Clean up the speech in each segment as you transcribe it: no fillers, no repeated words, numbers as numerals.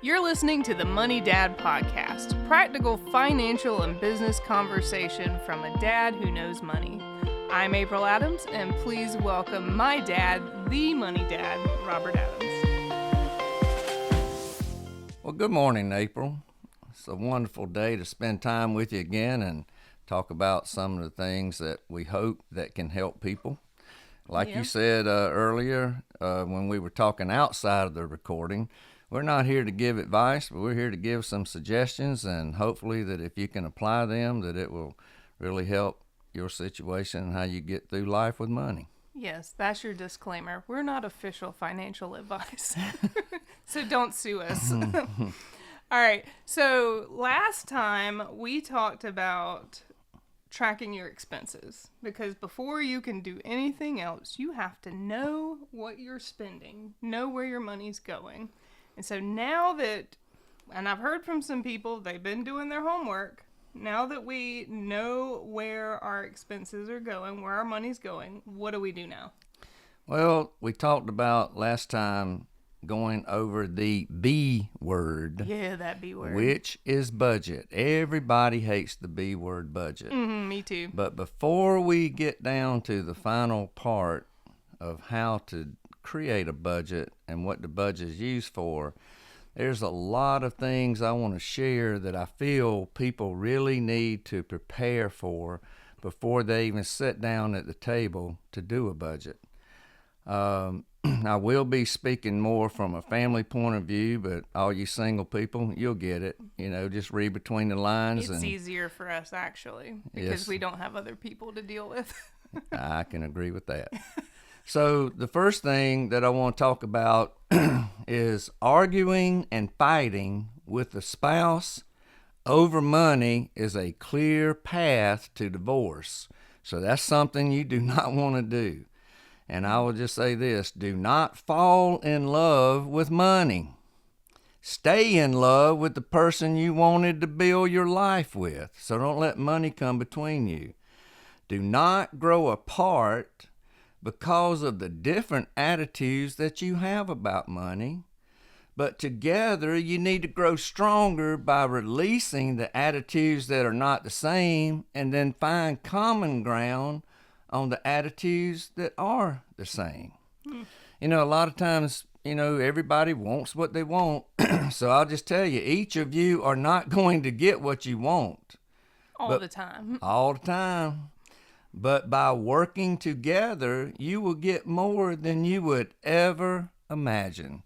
You're listening to the Money Dad Podcast, practical financial and business conversation from a dad who knows money. I'm April Adams, and please welcome my dad, the Money Dad, Robert Adams. Well, good morning, April. It's a wonderful day to spend time with you again and talk about some of the things that we hope that can help people. Like you said earlier, when we were talking outside of the recording, we're not here to give advice, but we're here to give some suggestions, and hopefully that if you can apply them, that it will really help your situation and how you get through life with money. Yes, that's your disclaimer. We're not official financial advice, so don't sue us. All right, so last time we talked about tracking your expenses, because before you can do anything else, you have to know what you're spending, know where your money's going. And so now that, and I've heard from some people, they've been doing their homework. Now that we know where our expenses are going, where our money's going, what do we do now? Well, we talked about last time going over the B word. Yeah, that B word. Which is budget. Everybody hates the B word, budget. Me too. But before we get down to the final part of how to create a budget and what the budget is used for, there's a lot of things I want to share that I feel people really need to prepare for before they even sit down at the table to do a budget. I will be speaking more from a family point of view, but all you single people, you'll get it. You know, just read between the lines. It's easier for us, actually, because we don't have other people to deal with. I can agree with that. So the first thing that I want to talk about is arguing and fighting with the spouse over money is a clear path to divorce. So that's something you do not want to do. And I will just say this, do not fall in love with money. Stay in love with the person you wanted to build your life with. So don't let money come between you. Do not grow apart because of the different attitudes that you have about money. But together you need to grow stronger by releasing the attitudes that are not the same and then find common ground on the attitudes that are the same. You know, a lot of times, you know, everybody wants what they want. So I'll just tell you, each of you are not going to get what you want. All the time. All the time. But by working together, you will get more than you would ever imagine.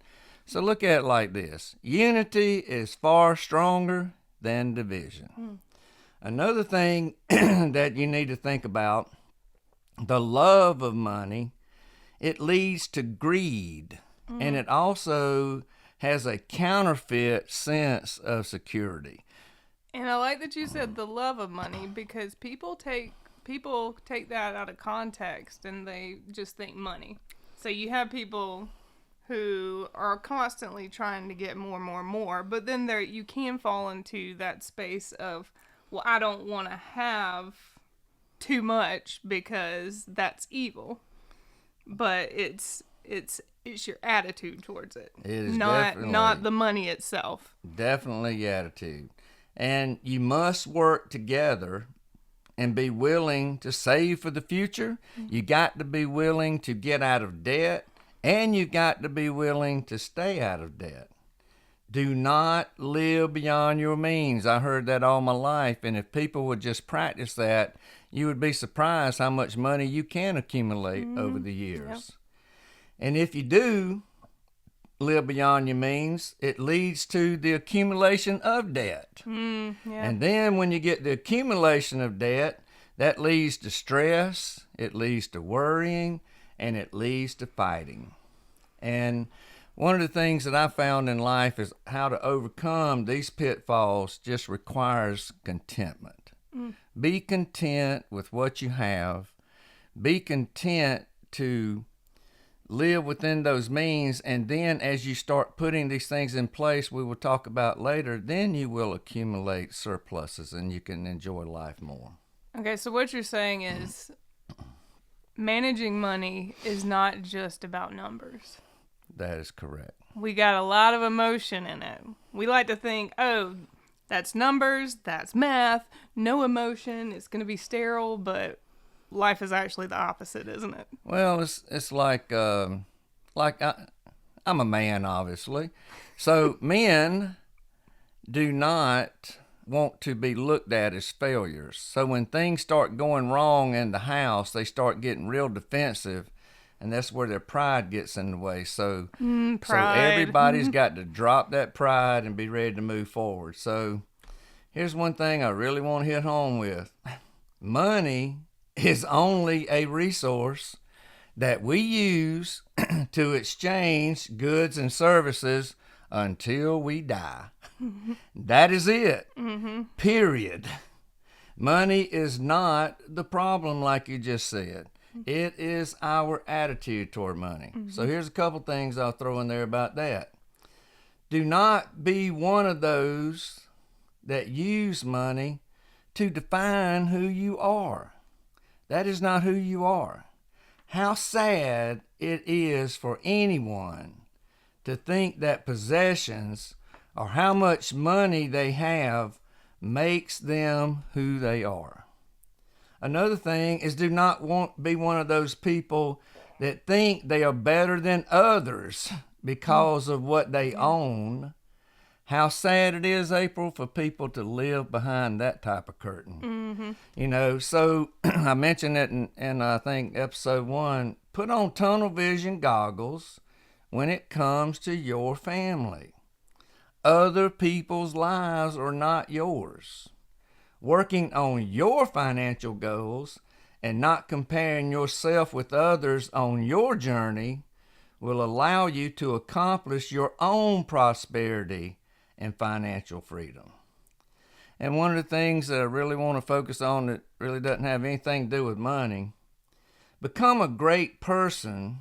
So look at it like this. Unity is far stronger than division. Another thing that you need to think about, the love of money, it leads to greed, and it also has a counterfeit sense of security. And I like that you said the love of money, because people take that out of context and they just think money. So you have people who are constantly trying to get more, but then you can fall into that space of, well, I don't want to have too much because that's evil. But it's your attitude towards it. It is not the money itself. Definitely attitude. And you must work together and be willing to save for the future. You got to be willing to get out of debt, and you got to be willing to stay out of debt. Do not live beyond your means. I heard that all my life, and if people would just practice that, you would be surprised how much money you can accumulate over the years. Yep. And if you do live beyond your means, it leads to the accumulation of debt. And then when you get the accumulation of debt, that leads to stress, it leads to worrying, and it leads to fighting. And one of the things that I found in life is how to overcome these pitfalls just requires contentment. Be content with what you have. Be content to live within those means, and then as you start putting these things in place, we will talk about later, then you will accumulate surpluses and you can enjoy life more. Okay, so what you're saying is managing money is not just about numbers. That is correct. We got a lot of emotion in it. We like to think, oh, that's numbers, that's math, no emotion, it's going to be sterile, but life is actually the opposite, isn't it? Well, it's like I'm a man, obviously. So men do not want to be looked at as failures. So when things start going wrong in the house, they start getting real defensive, and that's where their pride gets in the way. So, Pride. So everybody's got to drop that pride and be ready to move forward. So here's one thing I really want to hit home with. Money is only a resource that we use to exchange goods and services until we die. That is it. Period. Money is not the problem, like you just said. It is our attitude toward money. So here's a couple things I'll throw in there about that. Do not be one of those that use money to define who you are. That is not who you are. How sad it is for anyone to think that possessions or how much money they have makes them who they are. Another thing is, do not be one of those people that think they are better than others because of what they own. How sad it is, April, for people to live behind that type of curtain. So I mentioned it in I think episode 1, put on tunnel vision goggles when it comes to your family. Other people's lives are not yours. Working on your financial goals and not comparing yourself with others on your journey will allow you to accomplish your own prosperity and financial freedom. And one of the things that I really want to focus on that really doesn't have anything to do with money, become a great person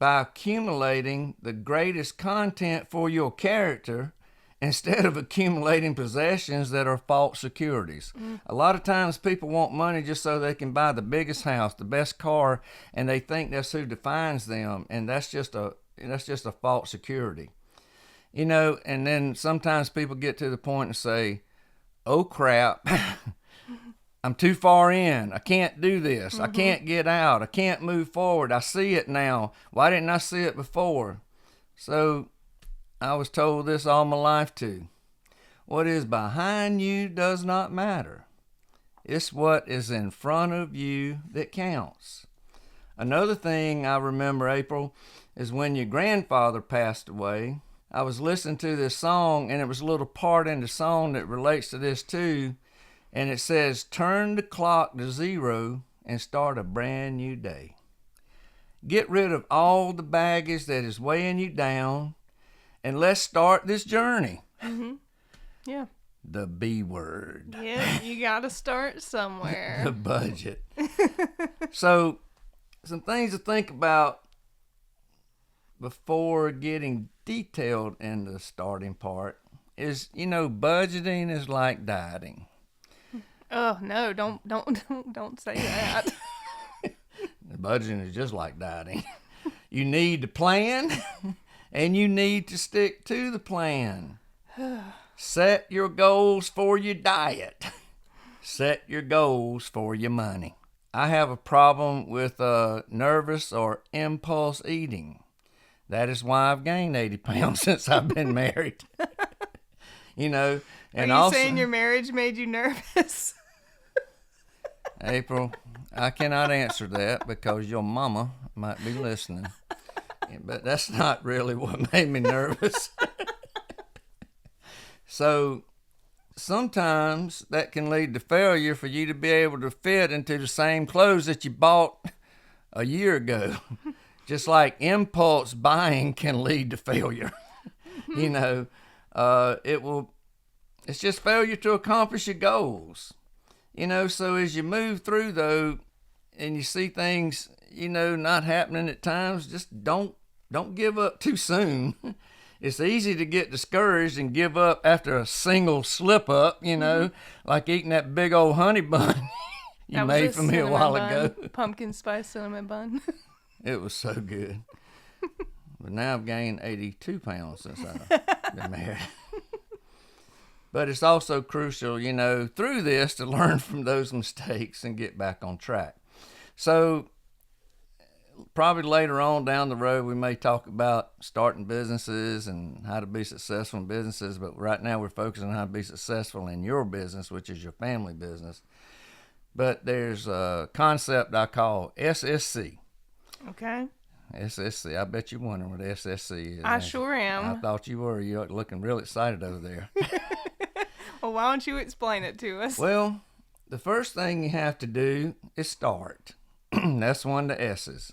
by accumulating the greatest content for your character instead of accumulating possessions that are false securities. A lot of times people want money just so they can buy the biggest house, the best car, and they think that's who defines them, and that's just a false security. And then sometimes people get to the point and say, oh crap, I'm too far in. I can't do this. I can't get out. I can't move forward. I see it now. Why didn't I see it before? So I was told this all my life too. What is behind you does not matter. It's what is in front of you that counts. Another thing I remember, April, is when your grandfather passed away. I was listening to this song, and it was a little part in the song that relates to this too. And it says, turn the clock to 0 and start a brand new day. Get rid of all the baggage that is weighing you down, and let's start this journey. Yeah. The B word. Yeah, you got to start somewhere. The budget. So, some things to think about before getting detailed in the starting part is, budgeting is like dieting. Oh no! Don't say that. Budgeting is just like dieting. You need to plan, and you need to stick to the plan. Set your goals for your diet. Set your goals for your money. I have a problem with nervous or impulse eating. That is why I've gained 80 pounds since I've been married. And Are you also, saying your marriage made you nervous? April, I cannot answer that because your mama might be listening. But that's not really what made me nervous. So sometimes that can lead to failure for you to be able to fit into the same clothes that you bought a year ago. Just like impulse buying can lead to failure. It's just failure to accomplish your goals. So as you move through though, and you see things, not happening at times, just don't give up too soon. It's easy to get discouraged and give up after a single slip up, like eating that big old honey bun you made for me a while ago. Pumpkin spice cinnamon bun. It was so good. But now I've gained 82 pounds since I've been married. But it's also crucial, through this to learn from those mistakes and get back on track. So probably later on down the road, we may talk about starting businesses and how to be successful in businesses. But right now we're focusing on how to be successful in your business, which is your family business. But there's a concept I call SSC. Okay. SSC. I bet you're wondering what SSC is. I sure am. I thought you were. You're looking real excited over there. Well, why don't you explain it to us? Well, the first thing you have to do is start. That's one of the S's.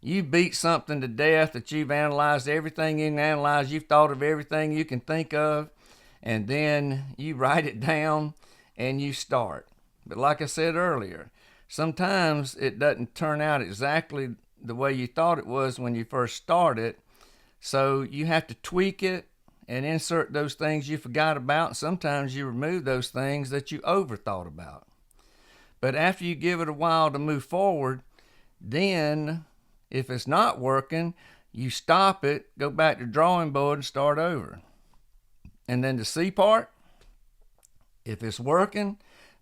You beat something to death that you've analyzed everything you can analyze. You've thought of everything you can think of. And then you write it down and you start. But like I said earlier, sometimes it doesn't turn out exactly the way you thought it was when you first started. So you have to tweak it and insert those things you forgot about. And sometimes you remove those things that you overthought about. But after you give it a while to move forward, then if it's not working, you stop it, go back to drawing board and start over. And then the C part, if it's working,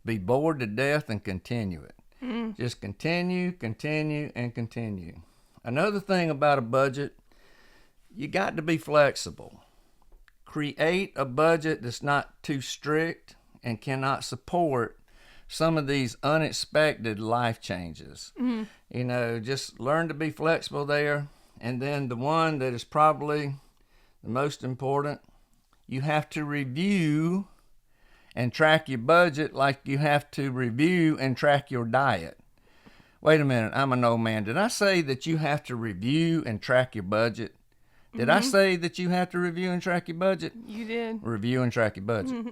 be bored to death and continue it. Just continue, and continue. Another thing about a budget, you got to be flexible. Create a budget that's not too strict and cannot support some of these unexpected life changes. Just learn to be flexible there. And then the one that is probably the most important, you have to review and track your budget like you have to review and track your diet. Wait a minute, I'm an old man. Did I say that you have to review and track your budget? Did I say that you have to review and track your budget? You did. Review and track your budget.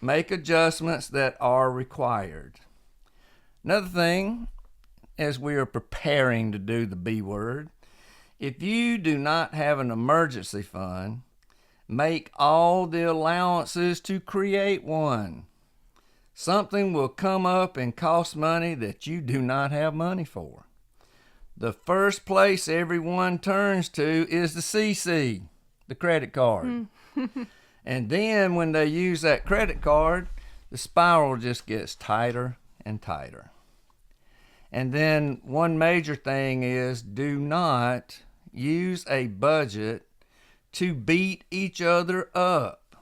Make adjustments that are required. Another thing, as we are preparing to do the B word, if you do not have an emergency fund, make all the allowances to create one. Something will come up and cost money that you do not have money for. The first place everyone turns to is the CC, the credit card. And then when they use that credit card, the spiral just gets tighter and tighter. And then one major thing is do not use a budget to beat each other up.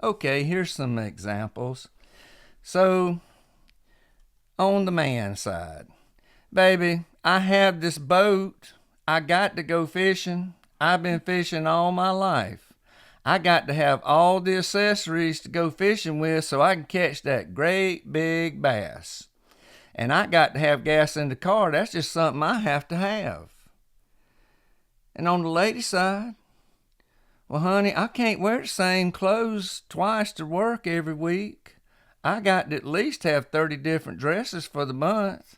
Okay, here's some examples. So, on the man side, baby, I have this boat. I got to go fishing. I've been fishing all my life. I got to have all the accessories to go fishing with so I can catch that great big bass. And I got to have gas in the car. That's just something I have to have. And on the lady side, well, honey, I can't wear the same clothes twice to work every week. I got to at least have 30 different dresses for the month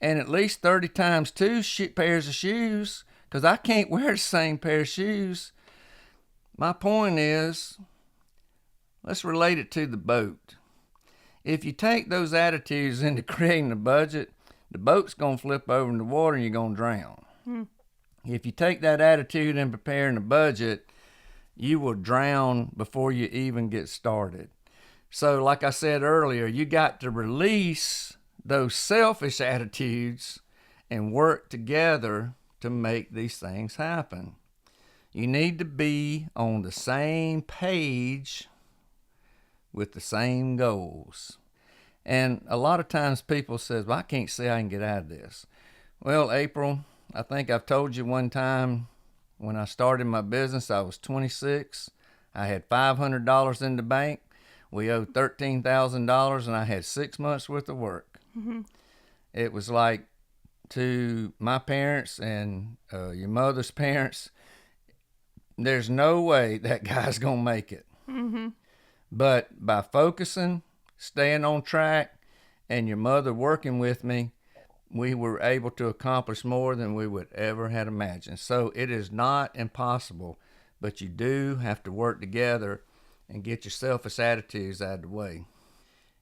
and at least 30 times 2 pairs of shoes because I can't wear the same pair of shoes. My point is, let's relate it to the boat. If you take those attitudes into creating a budget, the boat's going to flip over in the water and you're going to drown. If you take that attitude in preparing a budget, you will drown before you even get started. So like I said earlier, you got to release those selfish attitudes and work together to make these things happen. You need to be on the same page with the same goals. And a lot of times people says, well, I can't say I can get out of this. Well, April, I think I've told you one time when I started my business, I was 26. I had $500 in the bank. We owed $13,000 and I had 6 months worth of work. It was like to my parents and your mother's parents, there's no way that guy's going to make it. But by focusing, staying on track, and your mother working with me, we were able to accomplish more than we would ever have imagined. So it is not impossible, but you do have to work together and get your selfish attitudes out of the way.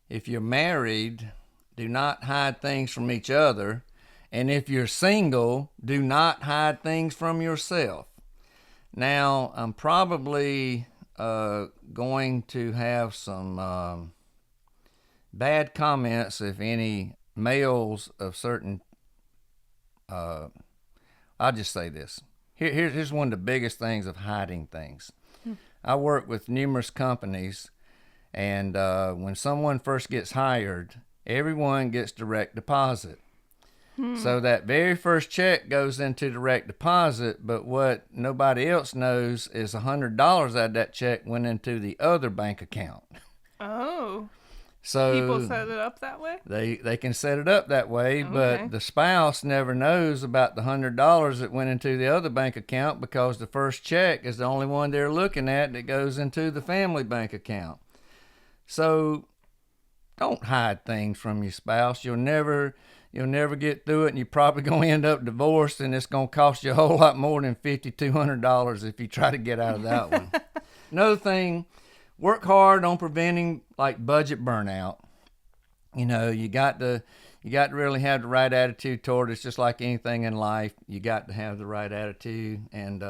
If you're married, do not hide things from each other. And if you're single, do not hide things from yourself. Now, I'm probably going to have some bad comments if any males of certain, I'll just say this. Here's one of the biggest things of hiding things. I work with numerous companies, and when someone first gets hired, everyone gets direct deposit. So that very first check goes into direct deposit, but what nobody else knows is $100 out of that check went into the other bank account. Oh. So people set it up that way? They can set it up that way, but the spouse never knows about the $100 that went into the other bank account because the first check is the only one they're looking at that goes into the family bank account. So don't hide things from your spouse. You'll never get through it, and you're probably going to end up divorced, and it's going to cost you a whole lot more than $5,200 if you try to get out of that one. Another thing, work hard on preventing like budget burnout. You know, you got to really have the right attitude toward it. It's just like anything in life. You got to have the right attitude, and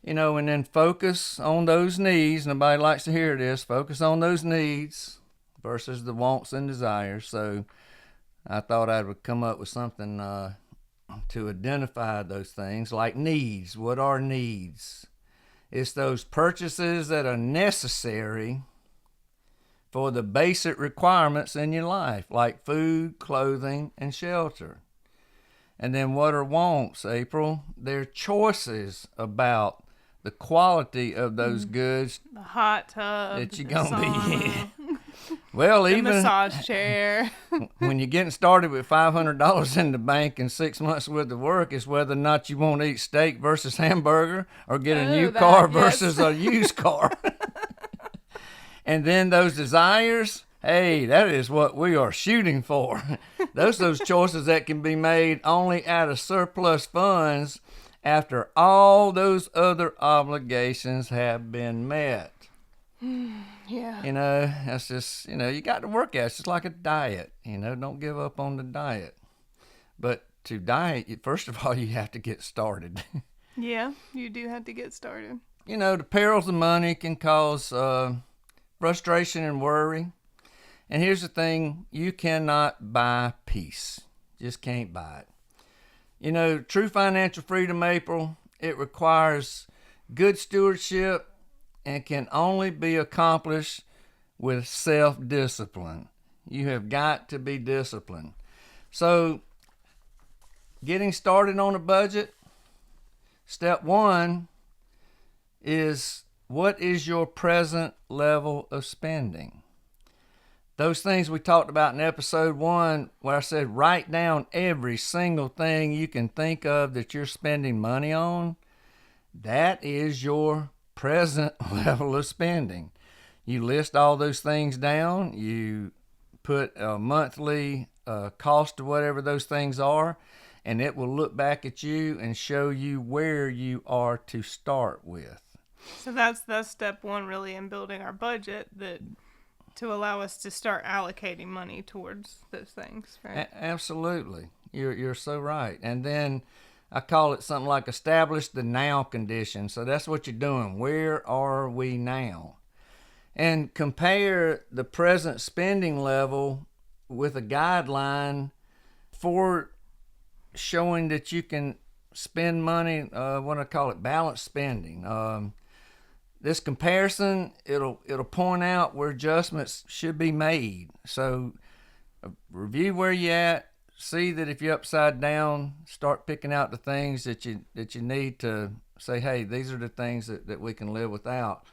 and then focus on those needs. Nobody likes to hear this. Focus on those needs versus the wants and desires. So I thought I would come up with something to identify those things, like needs. What are needs? It's those purchases that are necessary for the basic requirements in your life, like food, clothing, and shelter. And then what are wants, April? They're choices about the quality of those goods. The hot tub, that you're the going to be sauna, in. Well, the even massage chair. when you're getting started with $500 in the bank and 6 months worth of work, is whether or not you want to eat steak versus hamburger or get a new car versus a used car. And then those desires, hey, that is what we are shooting for. Those choices that can be made only out of surplus funds after all those other obligations have been met. Yeah. You know, that's just, you got to work at it. It's just like a diet. Don't give up on the diet. But to diet, first of all, you have to get started. Yeah, you do have to get started. The perils of money can cause frustration and worry. And here's the thing, you cannot buy peace. Just can't buy it. True financial freedom, April, it requires good stewardship and can only be accomplished with self-discipline. You have got to be disciplined. So, getting started on a budget, step one is, what is your present level of spending? Those things we talked about in episode 1, where I said write down every single thing you can think of that you're spending money on. That is your present level of spending. You list all those things down. You put a monthly cost to whatever those things are, and it will look back at you and show you where you are to start with. So that's step one, really, in building our budget, that to allow us to start allocating money towards those things, right? Absolutely. You're so right. And then I call it something like establish the now condition. So that's what you're doing. Where are we now? And compare the present spending level with a guideline for showing that you can spend money, what I call it, balanced spending. This comparison, it'll point out where adjustments should be made. So review where you're at. See that if you're upside down, start picking out the things that you need to say, hey, these are the things that we can live without.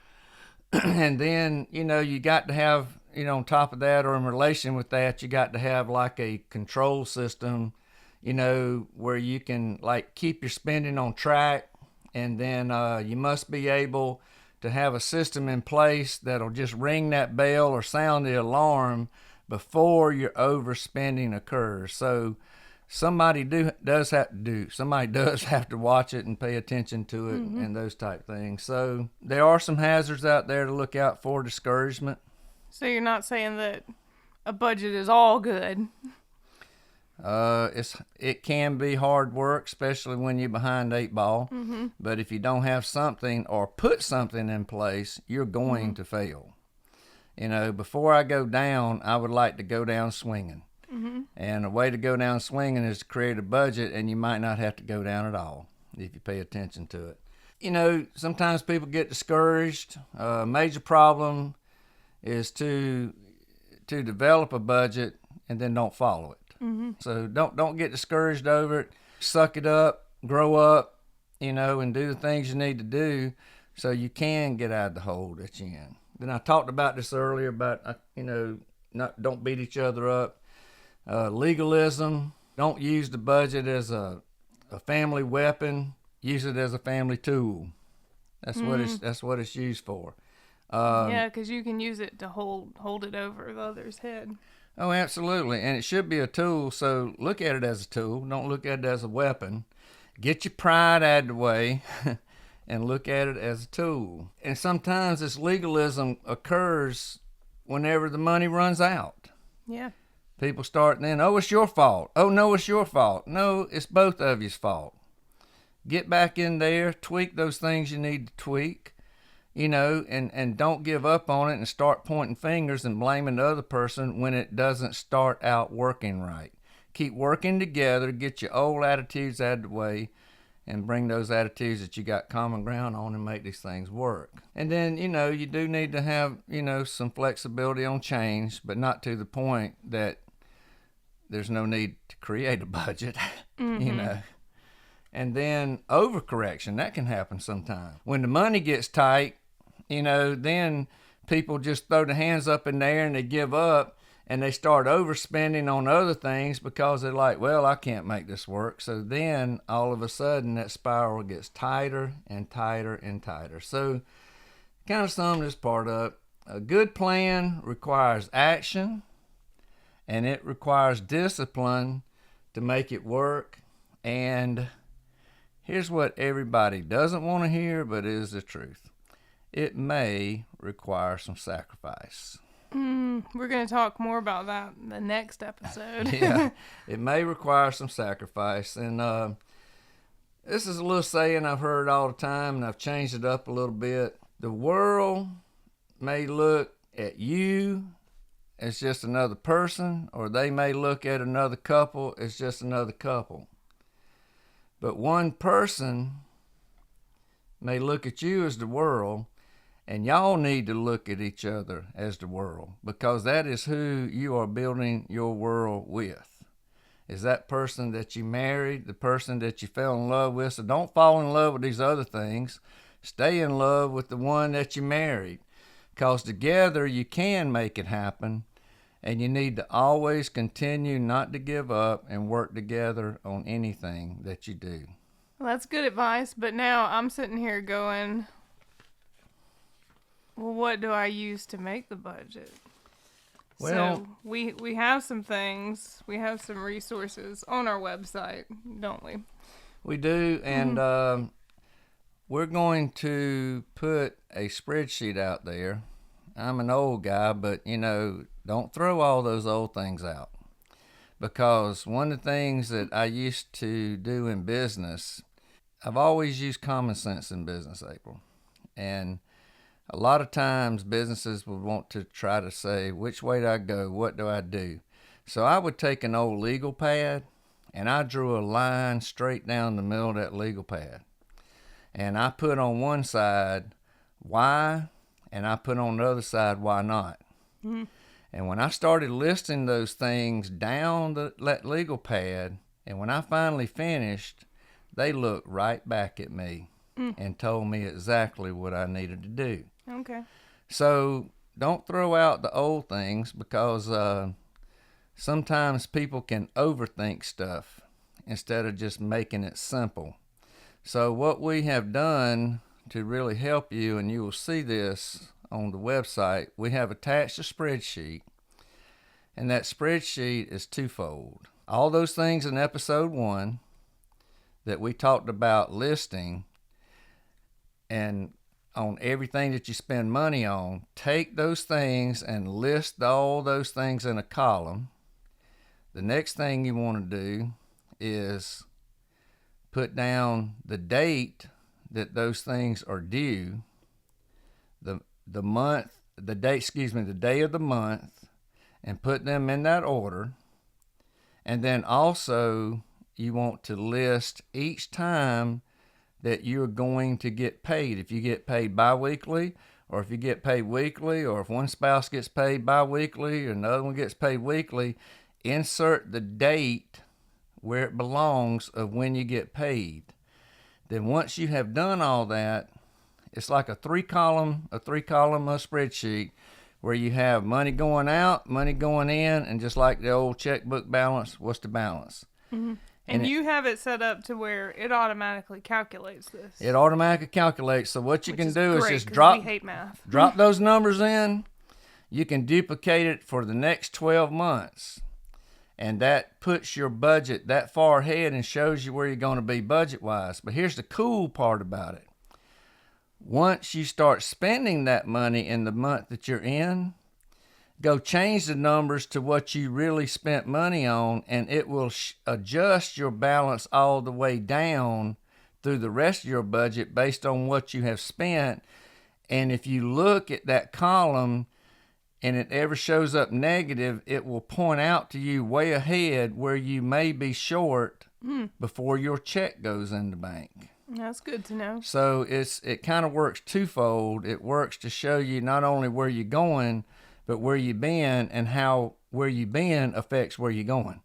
And then, you got to have, on top of that, or in relation with that, you got to have like a control system, where you can like keep your spending on track. And then you must be able to have a system in place that'll just ring that bell or sound the alarm before your overspending occurs. So somebody does have to watch it and pay attention to it, and those type things. So there are some hazards out there to look out for. Discouragement. So you're not saying that a budget is all good? It can be hard work, especially when you're behind 8 ball. Mm-hmm. But if you don't have something or put something in place, you're going to fail. You know, before I go down, I would like to go down swinging. Mm-hmm. And a way to go down swinging is to create a budget, and you might not have to go down at all if you pay attention to it. You know, sometimes people get discouraged. A major problem is to develop a budget and then don't follow it. Mm-hmm. So don't get discouraged over it. Suck it up, grow up, you know, and do the things you need to do so you can get out of the hole that you're in. Then I talked about this earlier about, you know, don't beat each other up. Legalism, don't use the budget as a family weapon. Use it as a family tool. That's what it's used for. Yeah, because you can use it to hold it over the other's head. Oh, absolutely. And it should be a tool, so look at it as a tool. Don't look at it as a weapon. Get your pride out of the way and look at it as a tool. And sometimes this legalism occurs whenever the money runs out. Yeah. People start then, oh, it's your fault. Oh, no, it's your fault. No, it's both of you's fault. Get back in there, tweak those things you need to tweak, you know, and don't give up on it and start pointing fingers and blaming the other person when it doesn't start out working right. Keep working together, get your old attitudes out of the way, and bring those attitudes that you got common ground on and make these things work. And then, you know, you do need to have, you know, some flexibility on change, but not to the point that there's no need to create a budget, you know. And then overcorrection, that can happen sometimes. When the money gets tight, you know, then people just throw their hands up in the air and they give up and they start overspending on other things because they're like, well, I can't make this work. So then all of a sudden that spiral gets tighter and tighter and tighter. So kind of sum this part up. A good plan requires action, and it requires discipline to make it work. And here's what everybody doesn't want to hear, but is the truth. It may require some sacrifice. We're going to talk more about that in the next episode. Yeah, it may require some sacrifice. And this is a little saying I've heard all the time, and I've changed it up a little bit. The world may look at you as just another person, or they may look at another couple as just another couple. But one person may look at you as the world, and y'all need to look at each other as the world, because that is who you are building your world with. Is that person that you married, the person that you fell in love with. So don't fall in love with these other things. Stay in love with the one that you married, because together you can make it happen. And you need to always continue not to give up and work together on anything that you do. Well, that's good advice, but now I'm sitting here going, well, what do I use to make the budget? Well, so we have some things, we have some resources on our website, don't we? We do, and we're going to put a spreadsheet out there. I'm an old guy, but, you know, don't throw all those old things out. Because one of the things that I used to do in business, I've always used common sense in business, April. And a lot of times businesses would want to try to say, which way do I go? What do I do? So I would take an old legal pad and I drew a line straight down the middle of that legal pad. And I put on one side, why? And I put on the other side, why not? Mm-hmm. And when I started listing those things down that legal pad, and when I finally finished, they looked right back at me and told me exactly what I needed to do. Okay. So don't throw out the old things, because sometimes people can overthink stuff instead of just making it simple. So what we have done to really help you, and you will see this on the website, we have attached a spreadsheet, and that spreadsheet is twofold. All those things in episode 1 that we talked about listing, and on everything that you spend money on, take those things and list all those things in a column. the next thing you want to do is put down the date that those things are due, the day of the month, and put them in that order. And then also you want to list each time that you're going to get paid. If you get paid bi-weekly, or if you get paid weekly, or if one spouse gets paid bi-weekly and another one gets paid weekly, insert the date where it belongs of when you get paid. Then once you have done all that, it's like a three-column spreadsheet where you have money going out, money going in, and just like the old checkbook balance, what's the balance? Mm-hmm. And you have it set up to where it automatically calculates this. It automatically calculates. So what you can do is just we hate math. drop those numbers in. You can duplicate it for the next 12 months. And that puts your budget that far ahead and shows you where you're going to be budget-wise. But here's the cool part about it. Once you start spending that money in the month that you're in, go change the numbers to what you really spent money on, and it will adjust your balance all the way down through the rest of your budget based on what you have spent. And if you look at that column and it ever shows up negative, it will point out to you way ahead where you may be short before your check goes in the bank. That's good to know. So it kind of works twofold. It works to show you not only where you're going, but where you've been and how where you've been affects where you're going.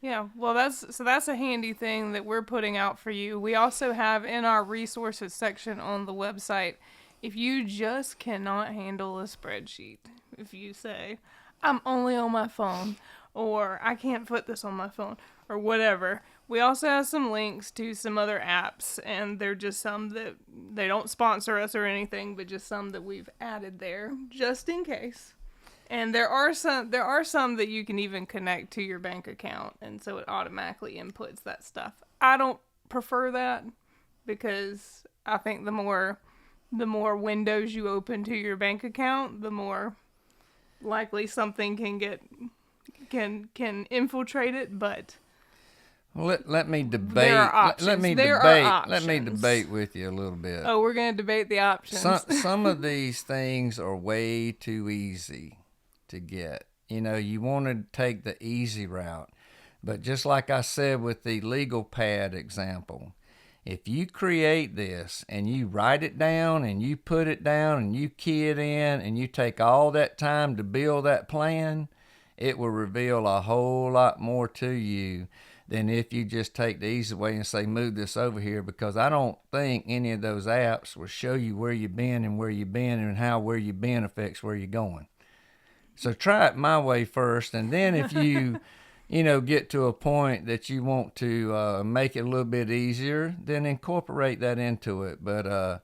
Yeah, well, that's a handy thing that we're putting out for you. We also have in our resources section on the website, if you just cannot handle a spreadsheet, if you say, I'm only on my phone, or I can't put this on my phone, or whatever, we also have some links to some other apps, and they're just some that they don't sponsor us or anything, but just some that we've added there just in case. And there are some that you can even connect to your bank account, and so it automatically inputs that stuff. I don't prefer that because I think the more windows you open to your bank account, the more likely something can infiltrate it, but let me debate. There are options. Let me debate with you a little bit. Oh, we're going to debate the options. Some of these things are way too easy to get. You know, you want to take the easy route. But just like I said with the legal pad example, if you create this and you write it down and you put it down and you key it in and you take all that time to build that plan, it will reveal a whole lot more to you than if you just take the easy way and say, move this over here, because I don't think any of those apps will show you where you've been and how where you've been affects where you're going. So try it my way first, and then if you get to a point that you want to make it a little bit easier, then incorporate that into it. But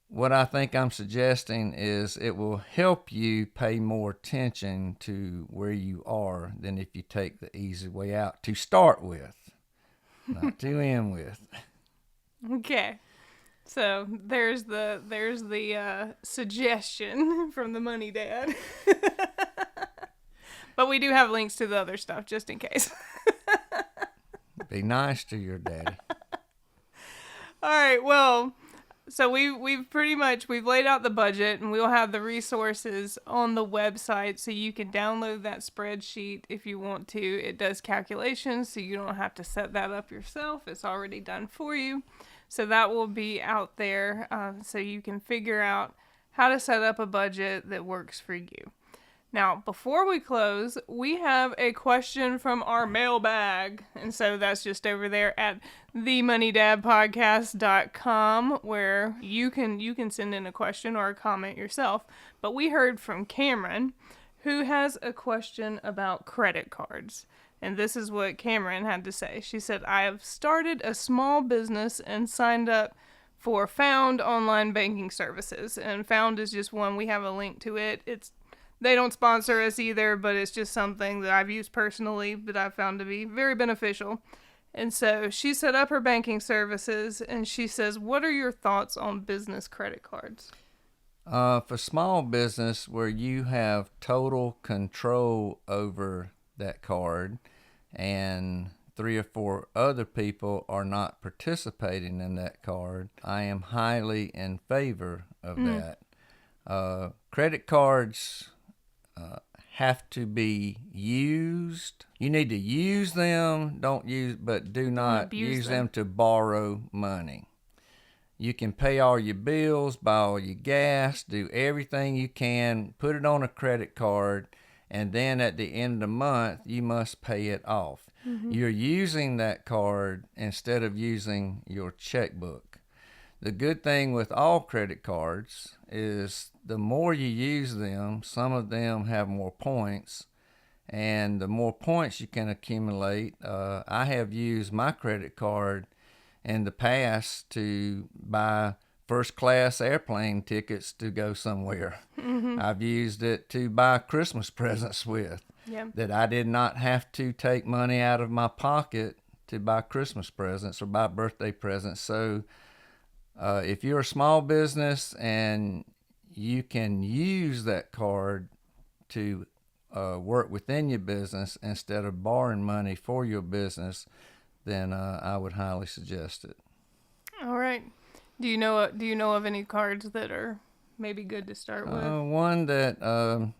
what I think I'm suggesting is it will help you pay more attention to where you are than if you take the easy way out to start with, not to end with. Okay. So there's the suggestion from the Money Dad. But we do have links to the other stuff just in case. Be nice to your daddy. All right, well, so we've laid out the budget, and we'll have the resources on the website so you can download that spreadsheet if you want to. It does calculations, so you don't have to set that up yourself. It's already done for you. So that will be out there so you can figure out how to set up a budget that works for you. Now, before we close, we have a question from our mailbag. And so that's just over there at themoneydadpodcast.com, where you can send in a question or a comment yourself. But we heard from Cameron, who has a question about credit cards. And this is what Cameron had to say. She said, I have started a small business and signed up for Found online banking services. And Found is just one. We have a link to it. They don't sponsor us either, but it's just something that I've used personally that I've found to be very beneficial. And so she set up her banking services, and she says, what are your thoughts on business credit cards? For small business where you have total control over that card and 3 or 4 other people are not participating in that card, I am highly in favor of that. Credit cards have to be used. You need to use them, but do not use them to borrow money. You can pay all your bills, buy all your gas, do everything you can, put it on a credit card, and then at the end of the month, you must pay it off. You're using that card instead of using your checkbook. The good thing with all credit cards is the more you use them, some of them have more points, and the more points you can accumulate. I have used my credit card in the past to buy first-class airplane tickets to go somewhere. I've used it to buy Christmas presents with, that I did not have to take money out of my pocket to buy Christmas presents or buy birthday presents. So if you're a small business and you can use that card to work within your business instead of borrowing money for your business, then I would highly suggest it. All right. Do you know of any cards that are maybe good to start with? One that,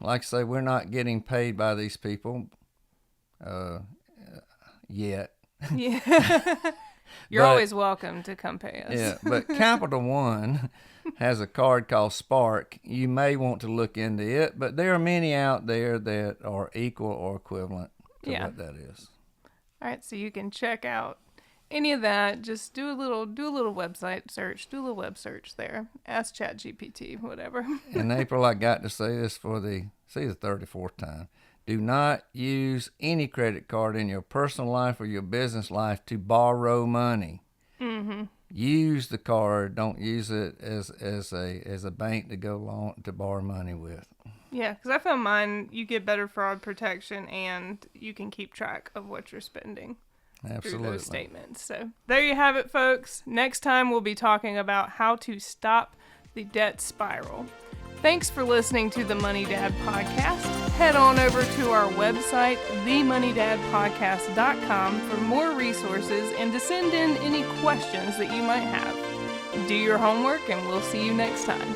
like I say, we're not getting paid by these people yet. Yeah. You're always welcome to come pay us. Yeah, but Capital One has a card called Spark. You may want to look into it, but there are many out there that are equal or equivalent to what that is. All right, so you can check out any of that. Just do a little website search, do a little web search there. Ask ChatGPT, whatever. In April, I got to say this for the 34th time. Do not use any credit card in your personal life or your business life to borrow money. Use the card. Don't use it as a bank to go long to borrow money with. Yeah, because I found mine, you get better fraud protection and you can keep track of what you're spending. Absolutely. Through those statements. So there you have it, folks. Next time we'll be talking about how to stop the debt spiral. Thanks for listening to the Money Dad Podcast. Head on over to our website, themoneydadpodcast.com, for more resources and to send in any questions that you might have. Do your homework and we'll see you next time.